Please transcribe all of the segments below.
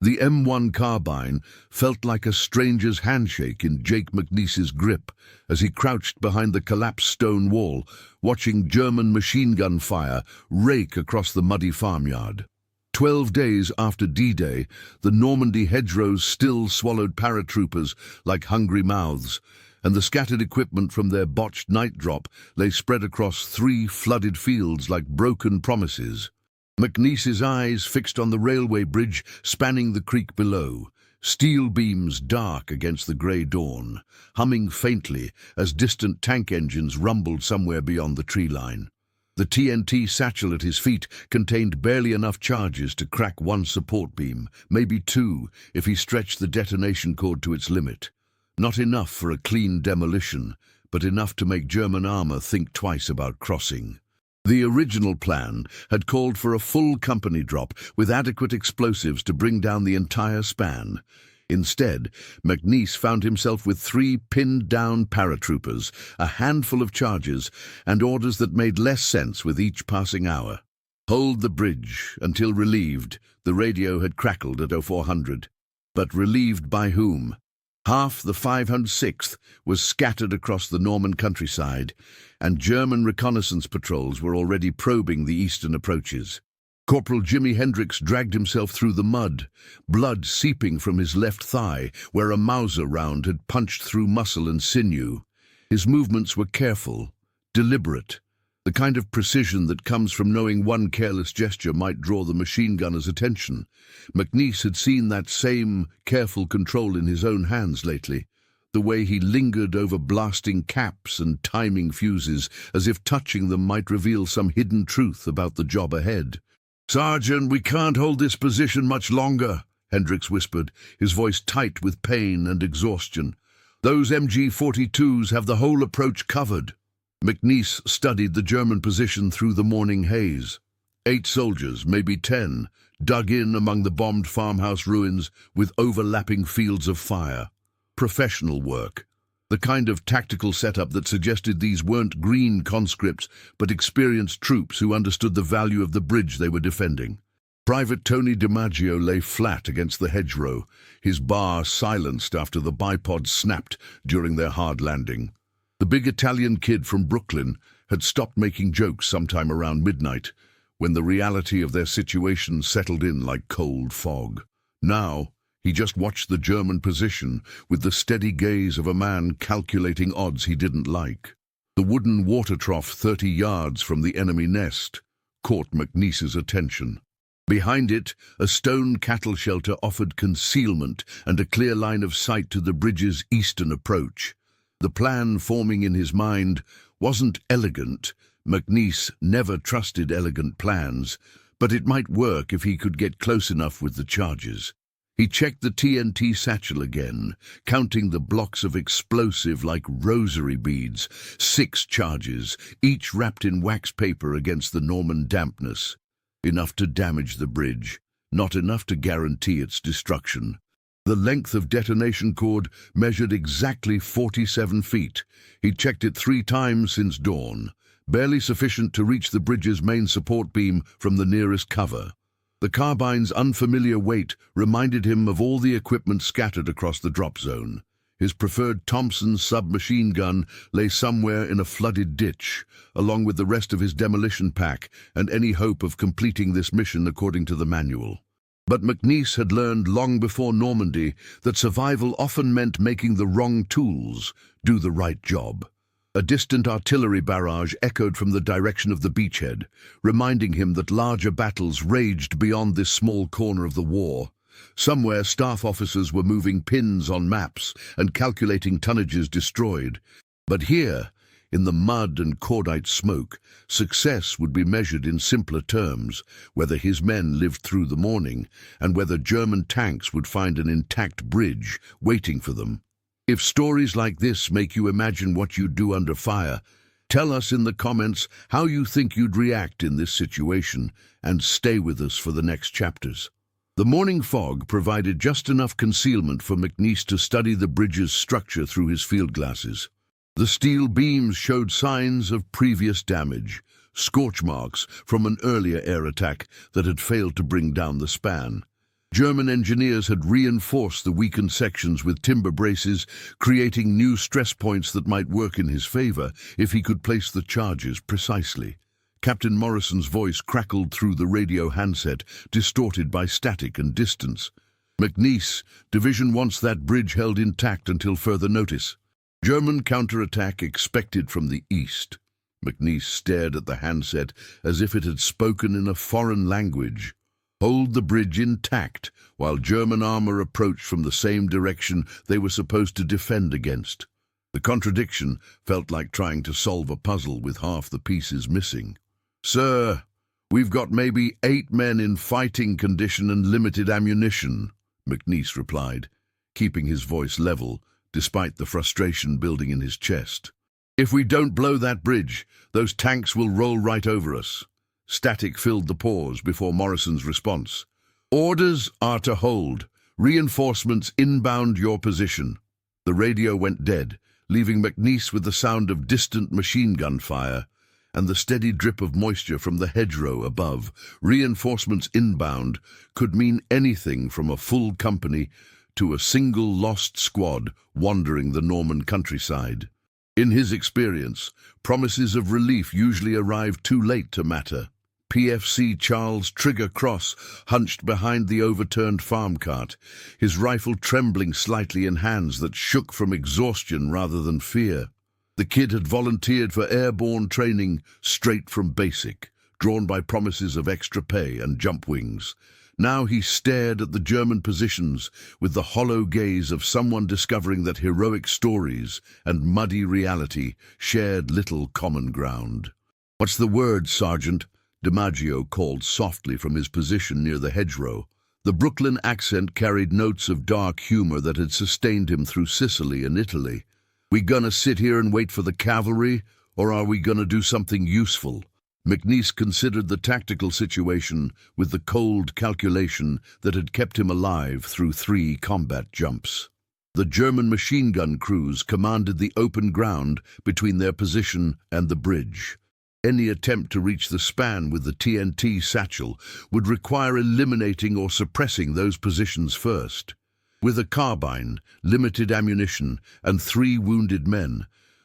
The M1 Carbine felt like a stranger's handshake in Jake McNiece's grip as he crouched behind the collapsed stone wall, watching German machine gun fire rake across the muddy farmyard. 12 days after D-Day, the Normandy hedgerows still swallowed paratroopers like hungry mouths, and the scattered equipment from their botched night drop lay spread across 3 flooded fields like broken promises. McNiece's eyes fixed on the railway bridge spanning the creek below, steel beams dark against the grey dawn, humming faintly as distant tank engines rumbled somewhere beyond the tree line. The TNT satchel at his feet contained barely enough charges to crack 1 support beam, maybe 2 if he stretched the detonation cord to its limit. Not enough for a clean demolition, but enough to make German armor think twice about crossing. The original plan had called for a full company drop with adequate explosives to bring down the entire span. Instead, McNiece found himself with 3 pinned-down paratroopers, a handful of charges, and orders that made less sense with each passing hour. Hold the bridge until relieved. The radio had crackled at 0400. But relieved by whom? Half the 506th was scattered across the Norman countryside, and German reconnaissance patrols were already probing the eastern approaches. Corporal Jimi Hendrix dragged himself through the mud, blood seeping from his left thigh, where a Mauser round had punched through muscle and sinew. His movements were careful, deliberate, the kind of precision that comes from knowing one careless gesture might draw the machine gunner's attention. McNiece had seen that same careful control in his own hands lately, the way he lingered over blasting caps and timing fuses as if touching them might reveal some hidden truth about the job ahead. "Sergeant, we can't hold this position much longer," Hendrix whispered, his voice tight with pain and exhaustion. "Those MG-42s have the whole approach covered." McNiece studied the German position through the morning haze. 8 soldiers, maybe 10, dug in among the bombed farmhouse ruins with overlapping fields of fire. Professional work. The kind of tactical setup that suggested these weren't green conscripts, but experienced troops who understood the value of the bridge they were defending. Private Tony DiMaggio lay flat against the hedgerow, his bar silenced after the bipods snapped during their hard landing. The big Italian kid from Brooklyn had stopped making jokes sometime around midnight, when the reality of their situation settled in like cold fog. Now, he just watched the German position with the steady gaze of a man calculating odds he didn't like. The wooden water trough 30 yards from the enemy nest caught McNiece's attention. Behind it, a stone cattle shelter offered concealment and a clear line of sight to the bridge's eastern approach. The plan forming in his mind wasn't elegant. McNiece never trusted elegant plans, but it might work if he could get close enough with the charges. He checked the TNT satchel again, counting the blocks of explosive like rosary beads, 6 charges, each wrapped in wax paper against the Norman dampness. Enough to damage the bridge, not enough to guarantee its destruction. The length of detonation cord measured exactly 47 feet. He checked it 3 times since dawn, barely sufficient to reach the bridge's main support beam from the nearest cover. The carbine's unfamiliar weight reminded him of all the equipment scattered across the drop zone. His preferred Thompson submachine gun lay somewhere in a flooded ditch, along with the rest of his demolition pack and any hope of completing this mission according to the manual. But McNiece had learned long before Normandy that survival often meant making the wrong tools do the right job. A distant artillery barrage echoed from the direction of the beachhead, reminding him that larger battles raged beyond this small corner of the war. Somewhere staff officers were moving pins on maps and calculating tonnages destroyed. But here, in the mud and cordite smoke, success would be measured in simpler terms, whether his men lived through the morning and whether German tanks would find an intact bridge waiting for them. If stories like this make you imagine what you'd do under fire, tell us in the comments how you think you'd react in this situation, and stay with us for the next chapters. The morning fog provided just enough concealment for McNiece to study the bridge's structure through his field glasses. The steel beams showed signs of previous damage, scorch marks from an earlier air attack that had failed to bring down the span. German engineers had reinforced the weakened sections with timber braces, creating new stress points that might work in his favor if he could place the charges precisely. Captain Morrison's voice crackled through the radio handset, distorted by static and distance. McNiece, Division wants that bridge held intact until further notice. German counterattack expected from the east. McNiece stared at the handset as if it had spoken in a foreign language. Hold the bridge intact while German armor approached from the same direction they were supposed to defend against. The contradiction felt like trying to solve a puzzle with half the pieces missing. Sir, we've got maybe 8 men in fighting condition and limited ammunition, McNiece replied, keeping his voice level despite the frustration building in his chest. If we don't blow that bridge, those tanks will roll right over us. Static filled the pause before Morrison's response. Orders are to hold. Reinforcements inbound your position. The radio went dead, leaving McNiece with the sound of distant machine gun fire and the steady drip of moisture from the hedgerow above. Reinforcements inbound could mean anything from a full company to a single lost squad wandering the Norman countryside. In his experience, promises of relief usually arrive too late to matter. PFC Charles Trigger Cross hunched behind the overturned farm cart, his rifle trembling slightly in hands that shook from exhaustion rather than fear. The kid had volunteered for airborne training straight from basic, drawn by promises of extra pay and jump wings. Now he stared at the German positions with the hollow gaze of someone discovering that heroic stories and muddy reality shared little common ground. "What's the word, Sergeant?" DiMaggio called softly from his position near the hedgerow. The Brooklyn accent carried notes of dark humor that had sustained him through Sicily and Italy. "We gonna sit here and wait for the cavalry, or are we gonna do something useful?" McNiece considered the tactical situation with the cold calculation that had kept him alive through 3 combat jumps. The German machine gun crews commanded the open ground between their position and the bridge. Any attempt to reach the span with the TNT satchel would require eliminating or suppressing those positions first. With a carbine, limited ammunition, and 3 wounded men,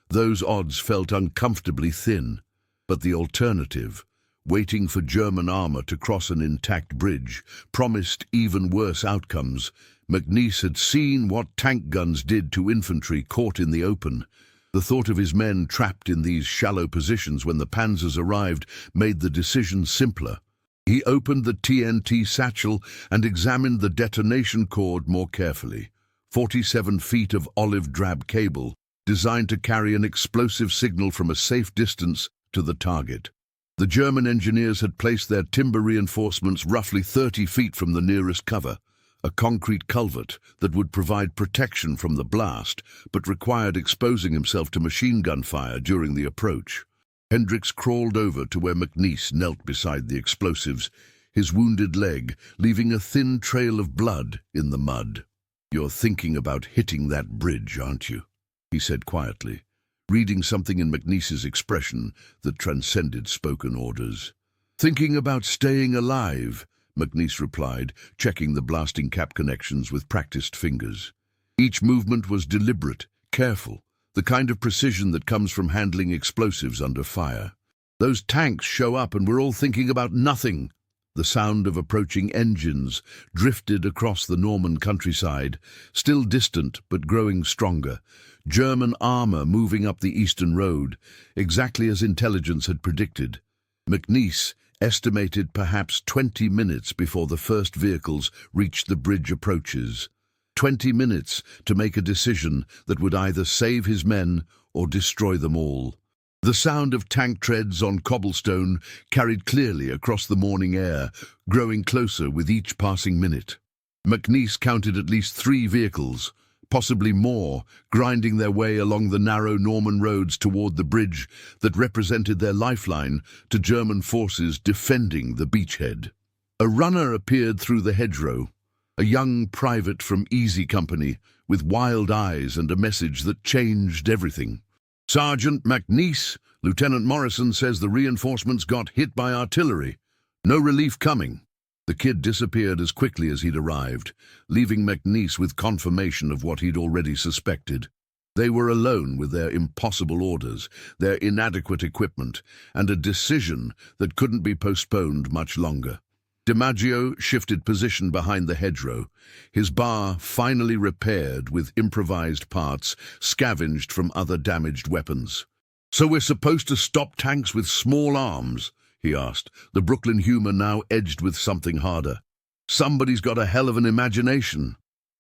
those odds felt uncomfortably thin. But the alternative, waiting for German armor to cross an intact bridge, promised even worse outcomes. McNiece had seen what tank guns did to infantry caught in the open. The thought of his men trapped in these shallow positions when the panzers arrived made the decision simpler. He opened the TNT satchel and examined the detonation cord more carefully. 47 feet of olive-drab cable, designed to carry an explosive signal from a safe distance to the target. The German engineers had placed their timber reinforcements roughly 30 feet from the nearest cover, a concrete culvert that would provide protection from the blast, but required exposing himself to machine gun fire during the approach. Hendricks crawled over to where McNiece knelt beside the explosives, his wounded leg leaving a thin trail of blood in the mud. "You're thinking about hitting that bridge, aren't you?" he said quietly, reading something in McNiece's expression that transcended spoken orders. "Thinking about staying alive," McNiece replied, checking the blasting cap connections with practiced fingers. Each movement was deliberate, careful, the kind of precision that comes from handling explosives under fire. "Those tanks show up and we're all thinking about nothing." The sound of approaching engines drifted across the Norman countryside, still distant but growing stronger. German armor moving up the eastern road, exactly as intelligence had predicted. McNiece estimated perhaps 20 minutes before the first vehicles reached the bridge approaches. 20 minutes to make a decision that would either save his men or destroy them all. The sound of tank treads on cobblestone carried clearly across the morning air, growing closer with each passing minute. McNiece counted at least 3 vehicles, possibly more, grinding their way along the narrow Norman roads toward the bridge that represented their lifeline to German forces defending the beachhead. A runner appeared through the hedgerow, a young private from Easy Company with wild eyes and a message that changed everything. "Sergeant McNiece, Lieutenant Morrison says the reinforcements got hit by artillery. No relief coming." The kid disappeared as quickly as he'd arrived, leaving McNiece with confirmation of what he'd already suspected. They were alone with their impossible orders, their inadequate equipment, and a decision that couldn't be postponed much longer. DiMaggio shifted position behind the hedgerow, his bar finally repaired with improvised parts scavenged from other damaged weapons. "So we're supposed to stop tanks with small arms?" he asked, the Brooklyn humor now edged with something harder. "Somebody's got a hell of an imagination."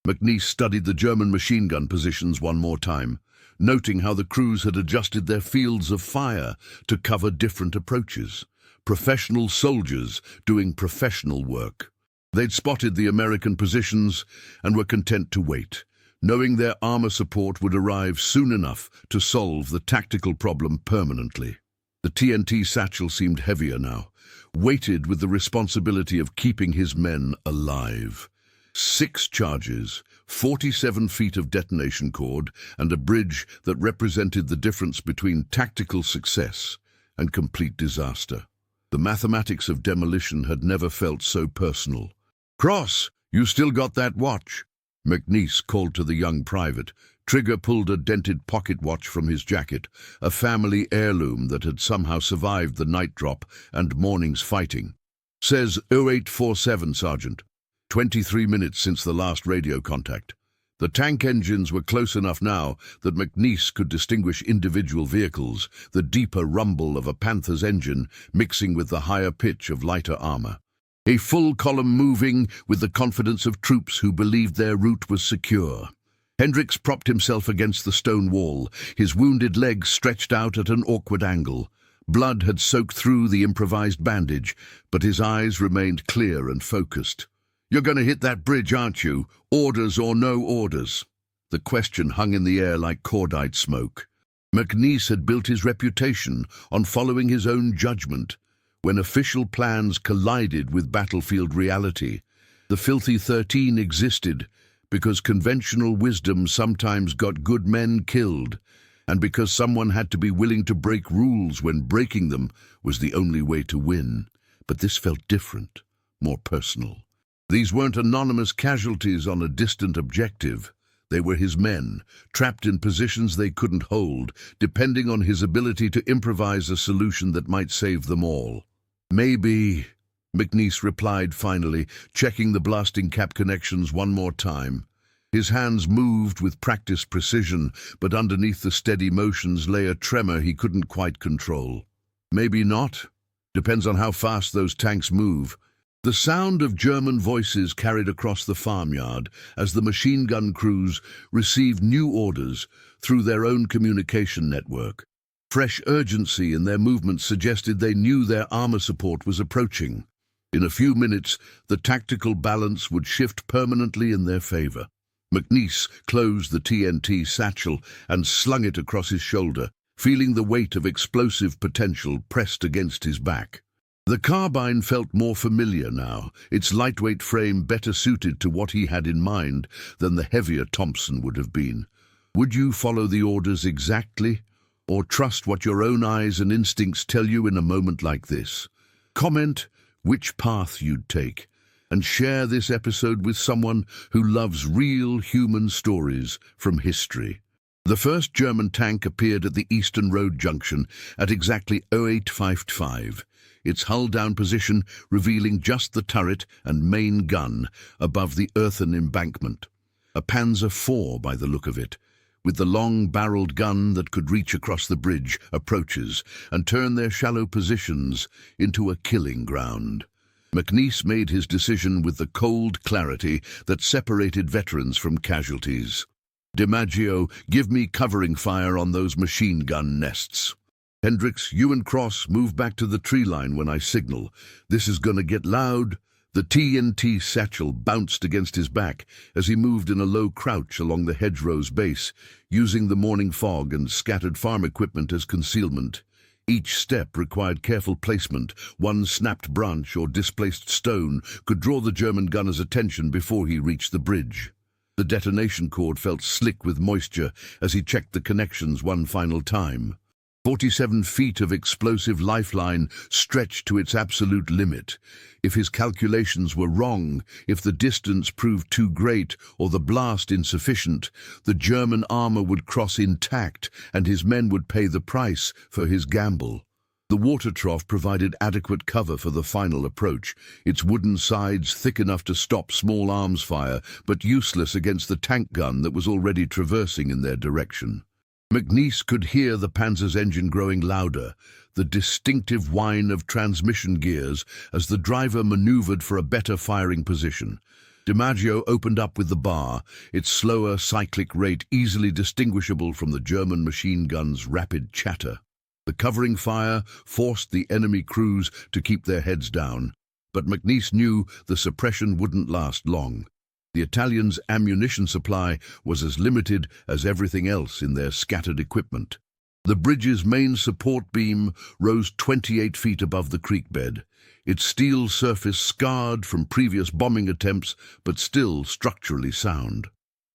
McNiece studied the German machine gun positions one more time, noting how the crews had adjusted their fields of fire to cover different approaches. Professional soldiers doing professional work. They'd spotted the American positions and were content to wait, knowing their armor support would arrive soon enough to solve the tactical problem permanently. The TNT satchel seemed heavier now, weighted with the responsibility of keeping his men alive. 6 charges, 47 feet of detonation cord, and a bridge that represented the difference between tactical success and complete disaster. The mathematics of demolition had never felt so personal. "Cross, you still got that watch?" McNiece called to the young private. Trigger pulled a dented pocket watch from his jacket, a family heirloom that had somehow survived the night drop and morning's fighting. "Says 0847, Sergeant. 23 minutes since the last radio contact." The tank engines were close enough now that McNiece could distinguish individual vehicles, the deeper rumble of a Panther's engine mixing with the higher pitch of lighter armor. A full column moving with the confidence of troops who believed their route was secure. Hendricks propped himself against the stone wall, his wounded legs stretched out at an awkward angle. Blood had soaked through the improvised bandage, but his eyes remained clear and focused. "You're going to hit that bridge, aren't you? Orders or no orders?" The question hung in the air like cordite smoke. McNiece had built his reputation on following his own judgment. When official plans collided with battlefield reality, the Filthy 13 existed because conventional wisdom sometimes got good men killed, and because someone had to be willing to break rules when breaking them was the only way to win. But this felt different, more personal. These weren't anonymous casualties on a distant objective. They were his men, trapped in positions they couldn't hold, depending on his ability to improvise a solution that might save them all. "Maybe," McNiece replied finally, checking the blasting cap connections one more time. His hands moved with practiced precision, but underneath the steady motions lay a tremor he couldn't quite control. "Maybe not. Depends on how fast those tanks move." The sound of German voices carried across the farmyard as the machine gun crews received new orders through their own communication network. Fresh urgency in their movements suggested they knew their armor support was approaching. In a few minutes, the tactical balance would shift permanently in their favor. McNiece closed the TNT satchel and slung it across his shoulder, feeling the weight of explosive potential pressed against his back. The carbine felt more familiar now, its lightweight frame better suited to what he had in mind than the heavier Thompson would have been. Would you follow the orders exactly, or trust what your own eyes and instincts tell you in a moment like this? Comment which path you'd take, and share this episode with someone who loves real human stories from history. The first German tank appeared at the Eastern Road junction at exactly 0855. Its hull-down position revealing just the turret and main gun above the earthen embankment. A Panzer IV by the look of it, with the long-barreled gun that could reach across the bridge, approaches and turn their shallow positions into a killing ground. McNiece made his decision with the cold clarity that separated veterans from casualties. "DiMaggio, give me covering fire on those machine gun nests. Hendricks, you and Cross move back to the tree line when I signal. This is gonna get loud." The TNT satchel bounced against his back as he moved in a low crouch along the hedgerow's base, using the morning fog and scattered farm equipment as concealment. Each step required careful placement. One snapped branch or displaced stone could draw the German gunner's attention before he reached the bridge. The detonation cord felt slick with moisture as he checked the connections one final time. 47 feet of explosive lifeline stretched to its absolute limit. If his calculations were wrong, if the distance proved too great or the blast insufficient, the German armor would cross intact and his men would pay the price for his gamble. The water trough provided adequate cover for the final approach, its wooden sides thick enough to stop small arms fire, but useless against the tank gun that was already traversing in their direction. McNiece could hear the Panzer's engine growing louder, the distinctive whine of transmission gears as the driver maneuvered for a better firing position. DiMaggio opened up with the bar, its slower cyclic rate easily distinguishable from the German machine gun's rapid chatter. The covering fire forced the enemy crews to keep their heads down, but McNiece knew the suppression wouldn't last long. The Italians' ammunition supply was as limited as everything else in their scattered equipment. The bridge's main support beam rose 28 feet above the creek bed, its steel surface scarred from previous bombing attempts, but still structurally sound.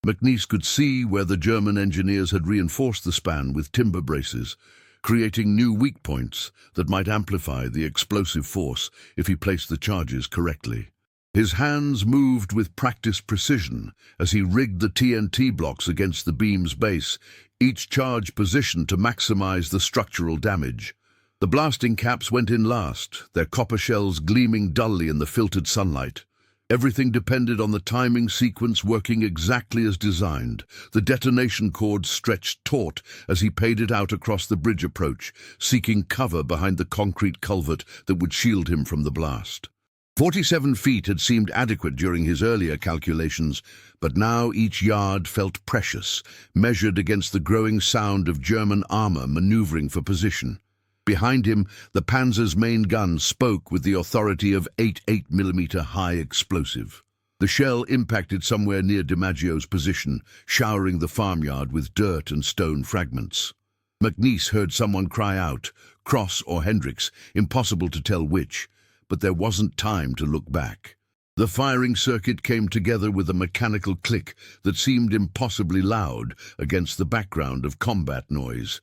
McNiece could see where the German engineers had reinforced the span with timber braces, creating new weak points that might amplify the explosive force if he placed the charges correctly. His hands moved with practiced precision as he rigged the TNT blocks against the beam's base, each charge positioned to maximize the structural damage. The blasting caps went in last, their copper shells gleaming dully in the filtered sunlight. Everything depended on the timing sequence working exactly as designed. The detonation cord stretched taut as he paid it out across the bridge approach, seeking cover behind the concrete culvert that would shield him from the blast. 47 feet had seemed adequate during his earlier calculations, but now each yard felt precious, measured against the growing sound of German armor maneuvering for position. Behind him, the Panzer's main gun spoke with the authority of 8.8mm high explosive. The shell impacted somewhere near DiMaggio's position, showering the farmyard with dirt and stone fragments. McNiece heard someone cry out, Cross or Hendricks, impossible to tell which. But there wasn't time to look back. The firing circuit came together with a mechanical click that seemed impossibly loud against the background of combat noise.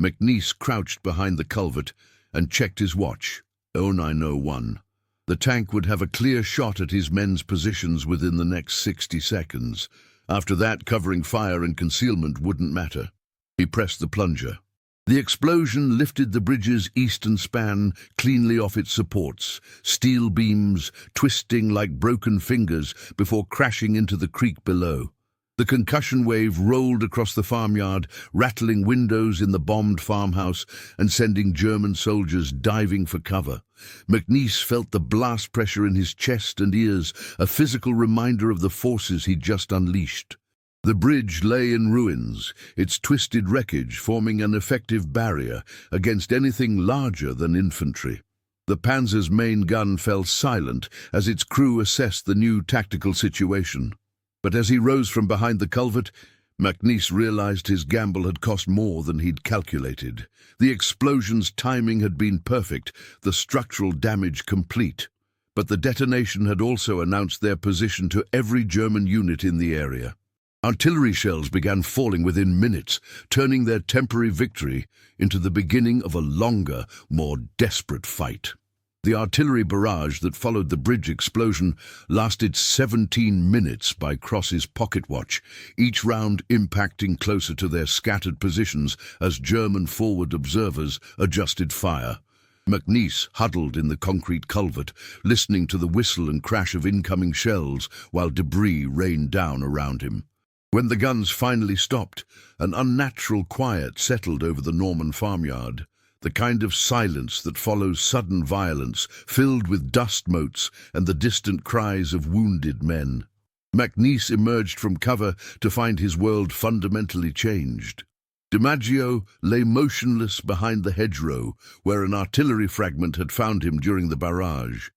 McNiece crouched behind the culvert and checked his watch. 0901. The tank would have a clear shot at his men's positions within the next 60 seconds. After that, covering fire and concealment wouldn't matter. He pressed the plunger. The explosion lifted the bridge's eastern span cleanly off its supports, steel beams twisting like broken fingers before crashing into the creek below. The concussion wave rolled across the farmyard, rattling windows in the bombed farmhouse and sending German soldiers diving for cover. McNiece felt the blast pressure in his chest and ears, a physical reminder of the forces he'd just unleashed. The bridge lay in ruins, its twisted wreckage forming an effective barrier against anything larger than infantry. The Panzer's main gun fell silent as its crew assessed the new tactical situation. But as he rose from behind the culvert, McNiece realized his gamble had cost more than he'd calculated. The explosion's timing had been perfect, the structural damage complete. But the detonation had also announced their position to every German unit in the area. Artillery shells began falling within minutes, turning their temporary victory into the beginning of a longer, more desperate fight. The artillery barrage that followed the bridge explosion lasted 17 minutes by Cross's pocket watch, each round impacting closer to their scattered positions as German forward observers adjusted fire. McNiece huddled in the concrete culvert, listening to the whistle and crash of incoming shells while debris rained down around him. When the guns finally stopped, an unnatural quiet settled over the Norman farmyard, the kind of silence that follows sudden violence, filled with dust motes and the distant cries of wounded men. McNiece emerged from cover to find his world fundamentally changed. DiMaggio lay motionless behind the hedgerow, where an artillery fragment had found him during the barrage.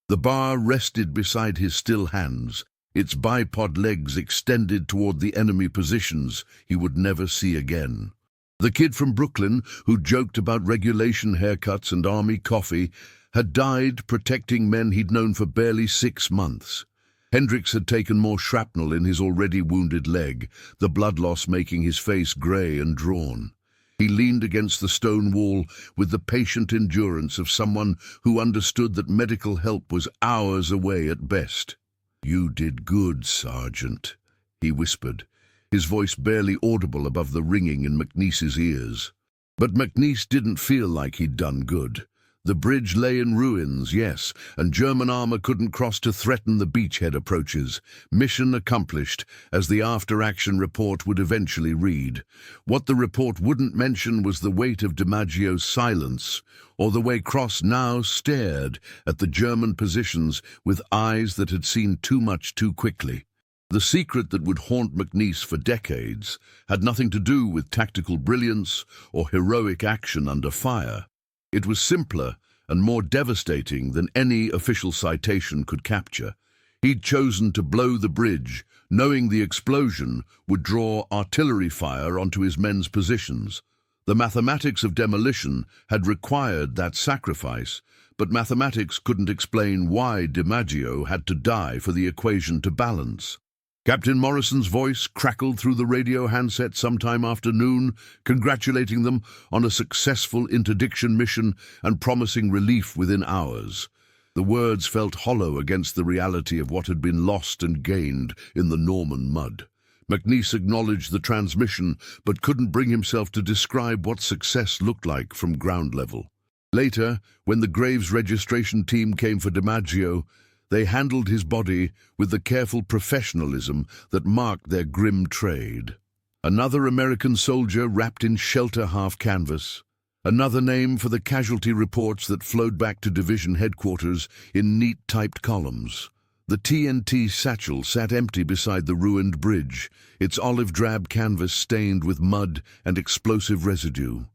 The bar rested beside his still hands, its bipod legs extended toward the enemy positions he would never see again. The kid from Brooklyn, who joked about regulation haircuts and army coffee, had died protecting men he'd known for barely 6 months. Hendricks had taken more shrapnel in his already wounded leg, the blood loss making his face grey and drawn. He leaned against the stone wall with the patient endurance of someone who understood that medical help was hours away at best. "You did good, Sergeant," he whispered, his voice barely audible above the ringing in McNiece's ears. But McNiece didn't feel like he'd done good. The bridge lay in ruins, yes, and German armor couldn't cross to threaten the beachhead approaches. Mission accomplished, as the after-action report would eventually read. What the report wouldn't mention was the weight of DiMaggio's silence, or the way Cross now stared at the German positions with eyes that had seen too much too quickly. The secret that would haunt McNiece for decades had nothing to do with tactical brilliance or heroic action under fire. It was simpler and more devastating than any official citation could capture. He'd chosen to blow the bridge, knowing the explosion would draw artillery fire onto his men's positions. The mathematics of demolition had required that sacrifice, but mathematics couldn't explain why DiMaggio had to die for the equation to balance. Captain Morrison's voice crackled through the radio handset sometime after noon, congratulating them on a successful interdiction mission and promising relief within hours. The words felt hollow against the reality of what had been lost and gained in the Norman mud. McNiece acknowledged the transmission, but couldn't bring himself to describe what success looked like from ground level. Later, when the Graves registration team came for DiMaggio, they handled his body with the careful professionalism that marked their grim trade. Another American soldier wrapped in shelter half-canvas. Another name for the casualty reports that flowed back to division headquarters in neat typed columns. The TNT satchel sat empty beside the ruined bridge, its olive-drab canvas stained with mud and explosive residue.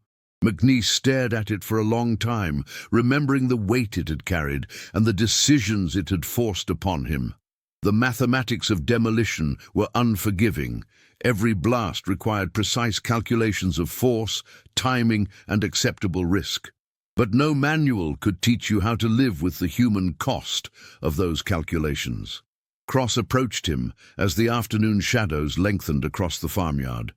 McNiece stared at it for a long time, remembering the weight it had carried and the decisions it had forced upon him. The mathematics of demolition were unforgiving. Every blast required precise calculations of force, timing, and acceptable risk. But no manual could teach you how to live with the human cost of those calculations. Cross approached him as the afternoon shadows lengthened across the farmyard.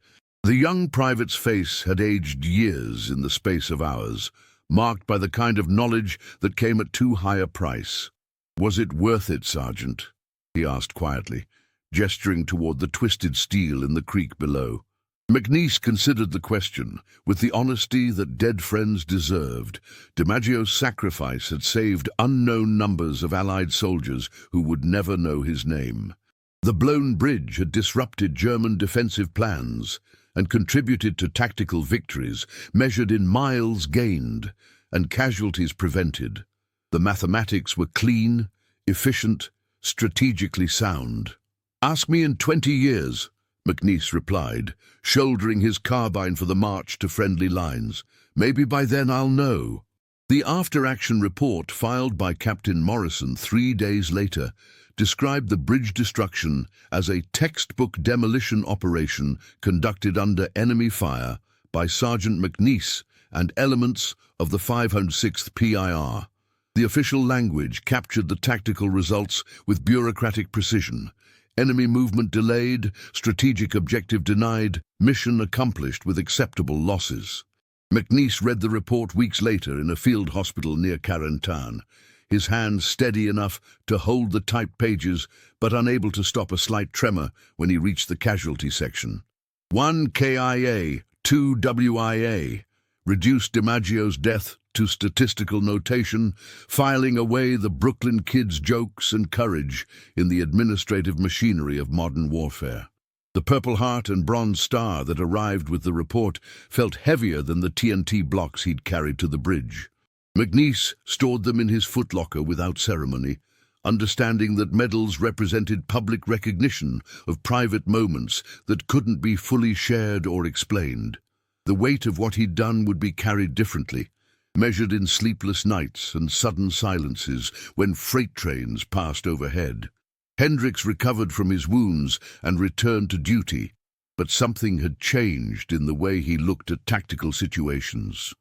The young private's face had aged years in the space of hours, marked by the kind of knowledge that came at too high a price. "Was it worth it, Sergeant?" he asked quietly, gesturing toward the twisted steel in the creek below. McNiece considered the question with the honesty that dead friends deserved. DiMaggio's sacrifice had saved unknown numbers of Allied soldiers who would never know his name. The blown bridge had disrupted German defensive plans and contributed to tactical victories measured in miles gained and casualties prevented. The mathematics were clean, efficient, strategically sound. "Ask me in 20 years, McNiece replied, shouldering his carbine for the march to friendly lines. "Maybe by then I'll know." The after-action report filed by Captain Morrison 3 days later described the bridge destruction as a textbook demolition operation conducted under enemy fire by Sergeant McNiece and elements of the 506th PIR. The official language captured the tactical results with bureaucratic precision. Enemy movement delayed, strategic objective denied, mission accomplished with acceptable losses. McNiece read the report weeks later in a field hospital near Carentan, his hands steady enough to hold the typed pages, but unable to stop a slight tremor when he reached the casualty section. 1 KIA, 2 WIA, reduced DiMaggio's death to statistical notation, filing away the Brooklyn Kid's jokes and courage in the administrative machinery of modern warfare. The Purple Heart and Bronze Star that arrived with the report felt heavier than the TNT blocks he'd carried to the bridge. McNiece stored them in his footlocker without ceremony, understanding that medals represented public recognition of private moments that couldn't be fully shared or explained. The weight of what he'd done would be carried differently, measured in sleepless nights and sudden silences when freight trains passed overhead. Hendricks recovered from his wounds and returned to duty, but something had changed in the way he looked at tactical situations.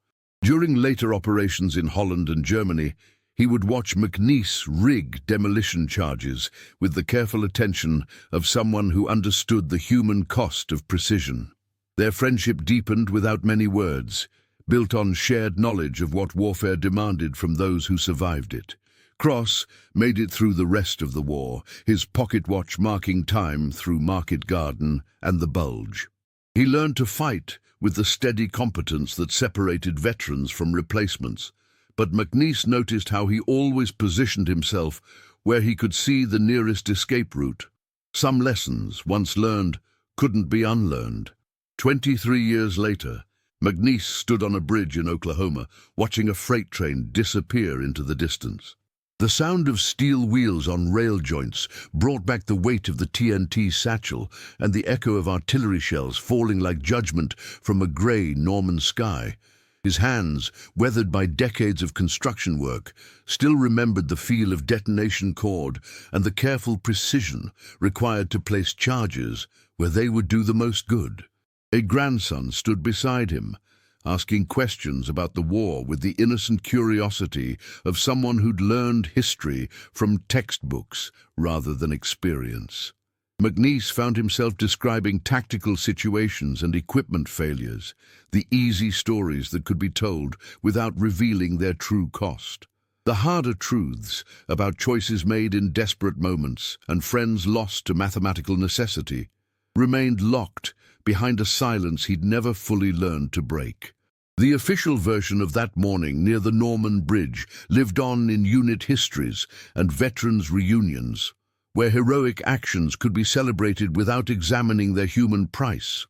During later operations in Holland and Germany, he would watch McNiece rig demolition charges with the careful attention of someone who understood the human cost of precision. Their friendship deepened without many words, built on shared knowledge of what warfare demanded from those who survived it. Cross made it through the rest of the war, his pocket watch marking time through Market Garden and the Bulge. He learned to fight with the steady competence that separated veterans from replacements, but McNiece noticed how he always positioned himself where he could see the nearest escape route. Some lessons, once learned, couldn't be unlearned. 23 years later, McNiece stood on a bridge in Oklahoma, watching a freight train disappear into the distance. The sound of steel wheels on rail joints brought back the weight of the TNT satchel and the echo of artillery shells falling like judgment from a grey Norman sky. His hands, weathered by decades of construction work, still remembered the feel of detonation cord and the careful precision required to place charges where they would do the most good. A grandson stood beside him, asking questions about the war with the innocent curiosity of someone who'd learned history from textbooks rather than experience. McNiece found himself describing tactical situations and equipment failures, the easy stories that could be told without revealing their true cost. The harder truths about choices made in desperate moments and friends lost to mathematical necessity remained locked behind a silence he'd never fully learned to break. The official version of that morning near the Norman Bridge lived on in unit histories and veterans' reunions, where heroic actions could be celebrated without examining their human price.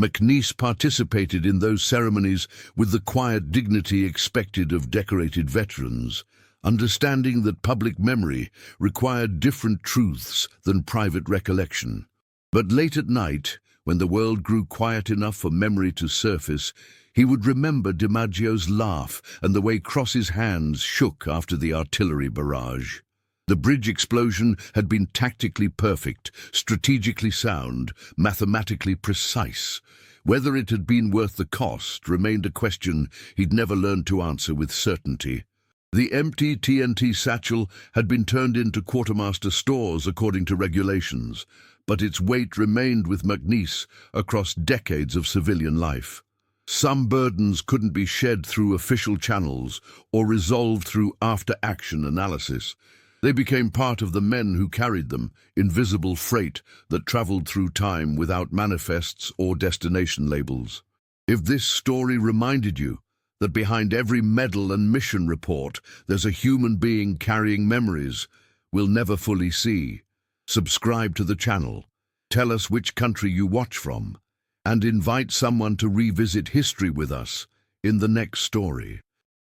McNiece participated in those ceremonies with the quiet dignity expected of decorated veterans, understanding that public memory required different truths than private recollection. But late at night, when the world grew quiet enough for memory to surface, he would remember DiMaggio's laugh and the way Cross's hands shook after the artillery barrage. The bridge explosion had been tactically perfect, strategically sound, mathematically precise. Whether it had been worth the cost remained a question he'd never learned to answer with certainty. The empty TNT satchel had been turned into quartermaster stores according to regulations, but its weight remained with McNiece across decades of civilian life. Some burdens couldn't be shed through official channels or resolved through after-action analysis. They became part of the men who carried them, invisible freight that traveled through time without manifests or destination labels. If this story reminded you that behind every medal and mission report there's a human being carrying memories we'll never fully see, subscribe to the channel, tell us which country you watch from, and invite someone to revisit history with us in the next story.